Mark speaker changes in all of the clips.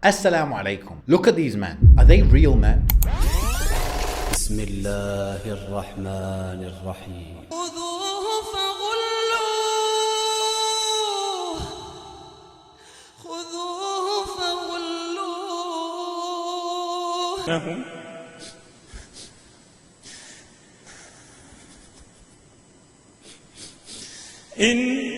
Speaker 1: Assalamu alaikum. Look at these men. Are they real men?
Speaker 2: بسم الله الرحمن الرحيم
Speaker 3: خذوه فغلوه خذوه فغلوه إن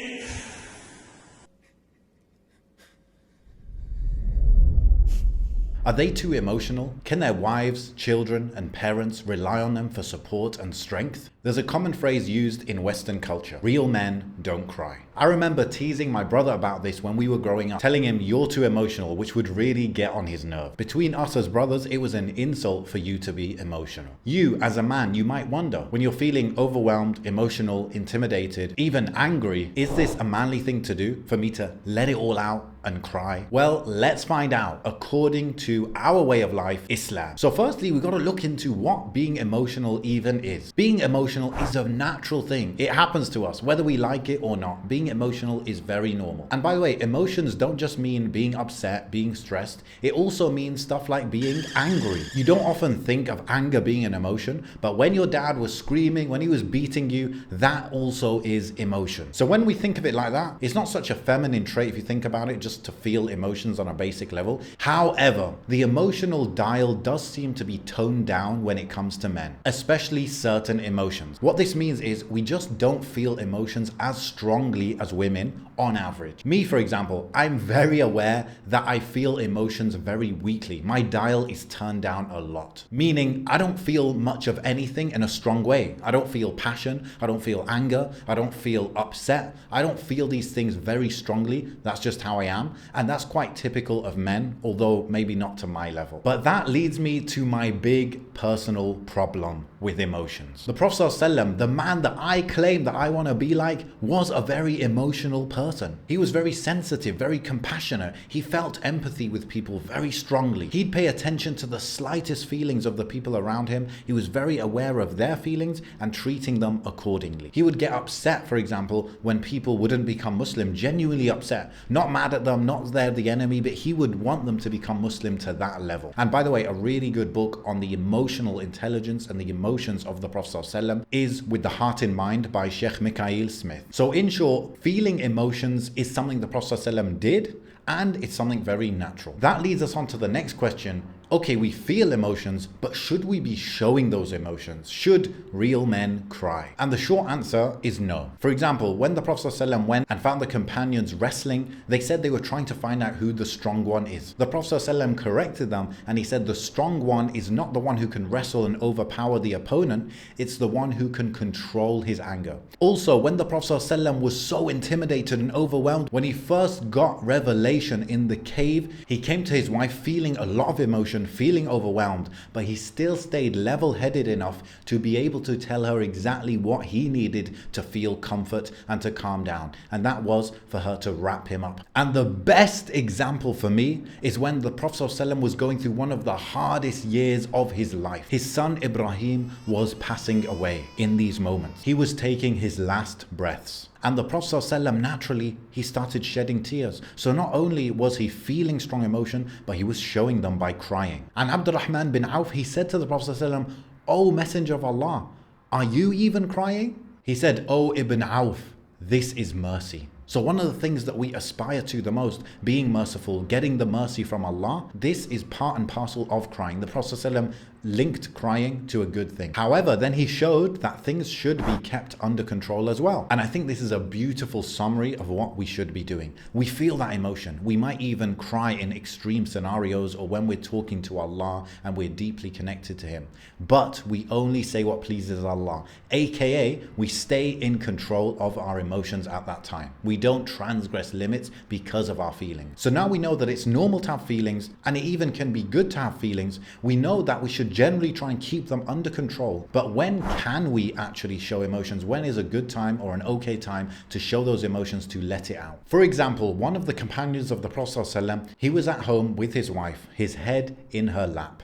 Speaker 1: Are they too emotional? Can their wives, children, and parents rely on them for support and strength? There's a common phrase used in Western culture: real men don't cry. I remember teasing my brother about this when we were growing up, telling him you're too emotional, which would really get on his nerve. Between us as brothers, it was an insult for you to be emotional. You, as a man, you might wonder, when you're feeling overwhelmed, emotional, intimidated, even angry, is this a manly thing to do, for me to let it all out and cry? Well, let's find out according to our way of life, Islam. So firstly, we've got to look into what being emotional even is. Being emotional is a natural thing. It happens to us, whether we like it or not. Being emotional is very normal. And by the way, emotions don't just mean being upset, being stressed. It also means stuff like being angry. You don't often think of anger being an emotion, but when your dad was screaming, when he was beating you, that also is emotion. So when we think of it like that, it's not such a feminine trait if you think about it, just to feel emotions on a basic level. However, the emotional dial does seem to be toned down when it comes to men, especially certain emotions. What this means is we just don't feel emotions as strongly as women on average. Me, for example, I'm very aware that I feel emotions very weakly. My dial is turned down a lot, meaning I don't feel much of anything in a strong way. I don't feel passion, I don't feel anger, I don't feel upset. I don't feel these things very strongly. That's just how I am. And that's quite typical of men, although maybe not to my level. But that leads me to my big personal problem with emotions. The Prophet ﷺ, the man that I claim that I want to be like, was a very emotional person. He was very sensitive, very compassionate. He felt empathy with people very strongly. He'd pay attention to the slightest feelings of the people around him. He was very aware of their feelings and treating them accordingly. He would get upset, for example, when people wouldn't become Muslim, genuinely upset, not mad at them, not they're the enemy, but he would want them to become Muslim to that level. And by the way, a really good book on the emotional intelligence and the emotions of the Prophet ﷺ is With the Heart in Mind by Sheikh Mikhail Smith. So in short, feeling emotions is something the Prophet ﷺ did, and it's something very natural. That leads us on to the next question. Okay, we feel emotions, but should we be showing those emotions? Should real men cry? And the short answer is no. For example, when the Prophet ﷺ went and found the companions wrestling, they said they were trying to find out who the strong one is. The Prophet ﷺ corrected them and he said the strong one is not the one who can wrestle and overpower the opponent, it's the one who can control his anger. Also, when the Prophet ﷺ was so intimidated and overwhelmed, when he first got revelation in the cave, he came to his wife feeling a lot of emotion, feeling overwhelmed, but he still stayed level-headed enough to be able to tell her exactly what he needed to feel comfort and to calm down, and that was for her to wrap him up. And the best example for me is when the Prophet ﷺ was going through one of the hardest years of his life. His son Ibrahim was passing away in these moments. He was taking his last breaths. And the Prophet ﷺ, naturally, he started shedding tears. So not only was he feeling strong emotion, but he was showing them by crying. And Abdurrahman bin Auf, he said to the Prophet ﷺ, "O Messenger of Allah, are you even crying?" He said, "O Ibn Auf, this is mercy." So one of the things that we aspire to the most, being merciful, getting the mercy from Allah, this is part and parcel of crying. The Prophet ﷺ linked crying to a good thing. However, then he showed that things should be kept under control as well. And I think this is a beautiful summary of what we should be doing. We feel that emotion. We might even cry in extreme scenarios or when we're talking to Allah and we're deeply connected to Him. But we only say what pleases Allah, aka we stay in control of our emotions at that time. We don't transgress limits because of our feelings. So now we know that it's normal to have feelings, and it even can be good to have feelings. We know that we should generally try and keep them under control. But when can we actually show emotions? When is a good time or an okay time to show those emotions, to let it out? For example, one of the companions of the Prophet ﷺ, he was at home with his wife, his head in her lap,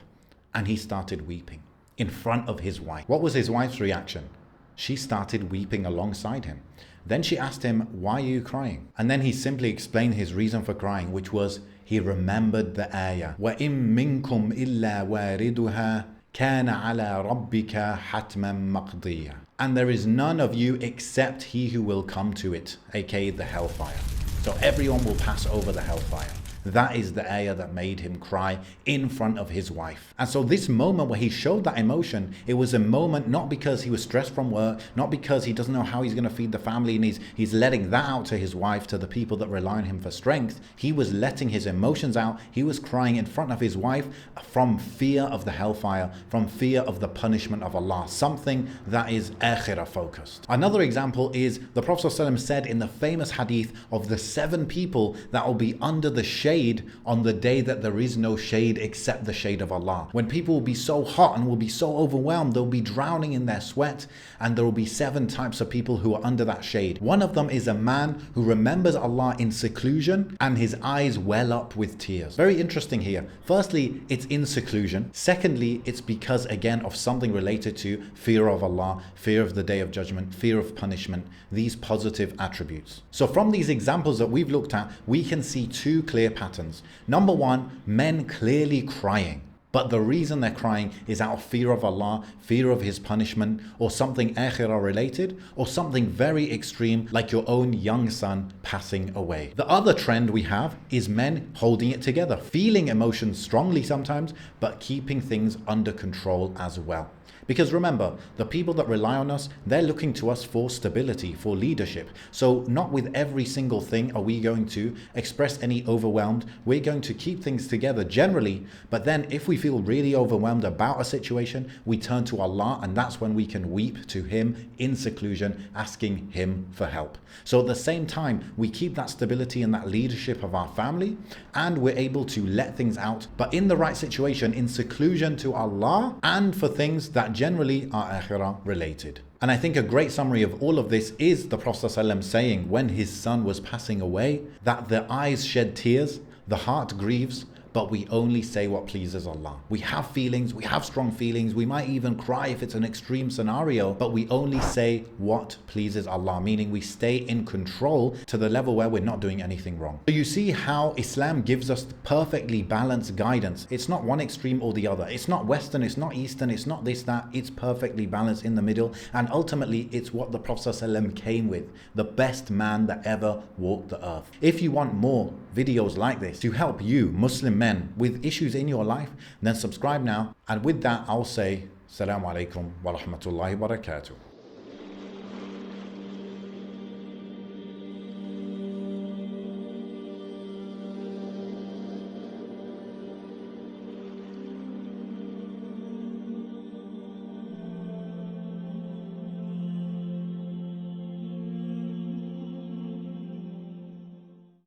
Speaker 1: and he started weeping in front of his wife. What was his wife's reaction? She started weeping alongside him. Then she asked him, "Why are you crying?" And then he simply explained his reason for crying, which was he remembered the ayah. وَإِن مِّنكُمْ إِلَّا وَارِدُهَا كَانَ عَلَى رَبِّكَ حَتْمًا مَقْضِيًّا. And there is none of you except he who will come to it, aka the hellfire. So everyone will pass over the hellfire. That is the ayah that made him cry in front of his wife. And so this moment where he showed that emotion, it was a moment not because he was stressed from work, not because he doesn't know how he's going to feed the family and he's letting that out to his wife, to the people that rely on him for strength. He was letting his emotions out. He was crying in front of his wife from fear of the hellfire, from fear of the punishment of Allah, something that is akhirah focused. Another example is the Prophet ﷺ said in the famous hadith of the 7 people that will be under the shade on the day that there is no shade except the shade of Allah. When people will be so hot and will be so overwhelmed, they'll be drowning in their sweat, and there will be 7 types of people who are under that shade. One of them is a man who remembers Allah in seclusion and his eyes well up with tears. Very interesting here. Firstly, it's in seclusion. Secondly, it's because again of something related to fear of Allah, fear of the day of judgment, fear of punishment, these positive attributes. So from these examples that we've looked at, we can see 2 clear patterns. Number 1, men clearly crying. But the reason they're crying is out of fear of Allah, fear of His punishment, or something akhirah related, or something very extreme like your own young son passing away. The other trend we have is men holding it together, feeling emotions strongly sometimes, but keeping things under control as well. Because remember, the people that rely on us, they're looking to us for stability, for leadership. So not with every single thing are we going to express any overwhelmed. We're going to keep things together generally, but then if we feel really overwhelmed about a situation, we turn to Allah, and that's when we can weep to Him in seclusion, asking Him for help. So at the same time, we keep that stability and that leadership of our family, and we're able to let things out, but in the right situation, in seclusion to Allah, and for things that generally are akhirah related. And I think a great summary of all of this is the Prophet ﷺ saying when his son was passing away, that the eyes shed tears, the heart grieves, but we only say what pleases Allah. We have feelings, we have strong feelings, we might even cry if it's an extreme scenario, but we only say what pleases Allah, meaning we stay in control to the level where we're not doing anything wrong. So you see how Islam gives us perfectly balanced guidance. It's not one extreme or the other. It's not Western, it's not Eastern, it's not this, that. It's perfectly balanced in the middle, and ultimately it's what the Prophet ﷺ came with, the best man that ever walked the earth. If you want more videos like this to help you, Muslim men, with issues in your life, then subscribe now. And with that, I'll say, Assalamu alaikum wa rahmatullahi wa barakatuh.